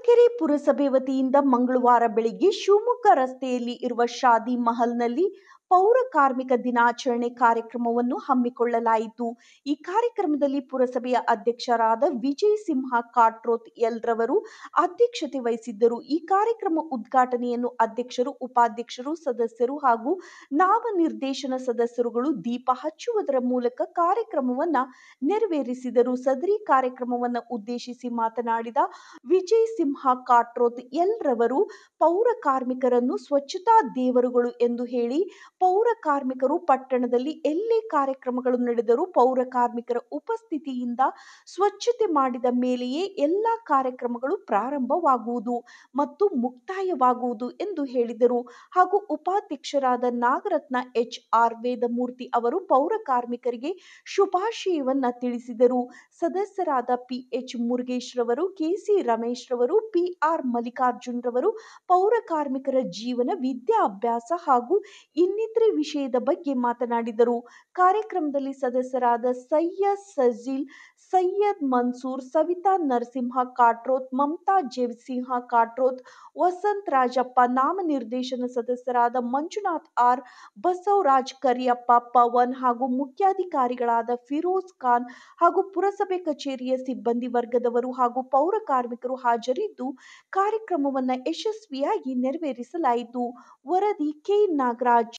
ಚಳ್ಳಕೆರೆ ಪುರಸಭೆ ವತಿಯಿಂದ ಮಂಗಳವಾರ ಬೆಳಿಗ್ಗೆ ಶಿವಮೊಗ್ಗ ರಸ್ತೆಯಲ್ಲಿ ಇರುವ ಶಾದಿ ಮಹಲ್ನಲ್ಲಿ ಪೌರ ಕಾರ್ಮಿಕ ದಿನಾಚರಣೆ ಕಾರ್ಯಕ್ರಮವನ್ನು ಹಮ್ಮಿಕೊಳ್ಳಲಾಯಿತು. ಈ ಕಾರ್ಯಕ್ರಮದಲ್ಲಿ ಪುರಸಭೆಯ ಅಧ್ಯಕ್ಷರಾದ ವಿಜಯ್ ಸಿಂಹ ಕಾಟ್ರೋತ್ ರವರು ಅಧ್ಯಕ್ಷತೆ ವಹಿಸಿದ್ದರು. ಈ ಕಾರ್ಯಕ್ರಮ ಉದ್ಘಾಟನೆಯನ್ನು ಅಧ್ಯಕ್ಷರು, ಉಪಾಧ್ಯಕ್ಷರು, ಸದಸ್ಯರು ಹಾಗೂ ನಾಮನಿರ್ದೇಶನ ಸದಸ್ಯರುಗಳು ದೀಪ ಹಚ್ಚುವುದರ ಮೂಲಕ ಕಾರ್ಯಕ್ರಮವನ್ನು ನೆರವೇರಿಸಿದರು. ಸದರಿ ಕಾರ್ಯಕ್ರಮವನ್ನು ಉದ್ದೇಶಿಸಿ ಮಾತನಾಡಿದ ವಿಜಯ್ ಸಿಂಹ ಕಾಟ್ರೋತ್ ರವರು ಪೌರ ಕಾರ್ಮಿಕರನ್ನು ಸ್ವಚ್ಛತಾ ದೇವರುಗಳು ಎಂದು ಹೇಳಿ, ಪೌರ ಕಾರ್ಮಿಕರು ಪಟ್ಟಣದಲ್ಲಿ ಎಲ್ಲೇ ಕಾರ್ಯಕ್ರಮಗಳು ನಡೆದರೂ ಪೌರ ಕಾರ್ಮಿಕರ ಉಪಸ್ಥಿತಿಯಿಂದ ಸ್ವಚ್ಛತೆ ಮಾಡಿದ ಮೇಲೆಯೇ ಎಲ್ಲ ಕಾರ್ಯಕ್ರಮಗಳು ಪ್ರಾರಂಭವಾಗುವುದು ಮತ್ತು ಮುಕ್ತಾಯವಾಗುವುದು ಎಂದು ಹೇಳಿದರು. ಹಾಗೂ ಉಪಾಧ್ಯಕ್ಷರಾದ ನಾಗರತ್ನ HR ವೇದಮೂರ್ತಿ ಅವರು ಪೌರ ಕಾರ್ಮಿಕರಿಗೆ ಶುಭಾಶಯವನ್ನ ತಿಳಿಸಿದರು. ಸದಸ್ಯರಾದ PH ಮುರುಗೇಶ್ ರವರು, KC ರಮೇಶ್ ರವರು, PR ಮಲ್ಲಿಕಾರ್ಜುನ್ ರವರು ಪೌರ ಕಾರ್ಮಿಕರ ಜೀವನ, ವಿದ್ಯಾಭ್ಯಾಸ ಹಾಗೂ ಇನ್ನಿತರೆ ವಿಷಯದ ಬಗ್ಗೆ ಮಾತನಾಡಿದರು. ಕಾರ್ಯಕ್ರಮದಲ್ಲಿ ಸದಸ್ಯರಾದ ಸೈಯದ್ ಸಜೀಲ್, ಸೈಯದ್ ಮನ್ಸೂರ್, ಸವಿತಾ ನರಸಿಂಹ ಕಾಟ್ರೋತ್, ಮಮತಾ ಜಯಸಿಂಹ ಕಾಟ್ರೋತ್, ವಸಂತ್ ರಾಜಪ್ಪ, ನಾಮನಿರ್ದೇಶನ ಸದಸ್ಯರಾದ ಮಂಜುನಾಥ್ R, ಬಸವರಾಜ್ ಕರಿಯಪ್ಪ, ಪವನ್ ಹಾಗೂ ಮುಖ್ಯಾಧಿಕಾರಿಗಳಾದ ಫಿರೋಜ್ ಖಾನ್ ಹಾಗೂ ಪುರಸಭೆ ಕಚೇರಿಯ ಸಿಬ್ಬಂದಿ ವರ್ಗದವರು ಹಾಗೂ ಪೌರ ಕಾರ್ಮಿಕರು ಹಾಜರಿದ್ದು ಕಾರ್ಯಕ್ರಮವನ್ನು ಯಶಸ್ವಿಯಾಗಿ ನೆರವೇರಿಸಲಾಯಿತು. ವರದಿ K ನಾಗರಾಜ್.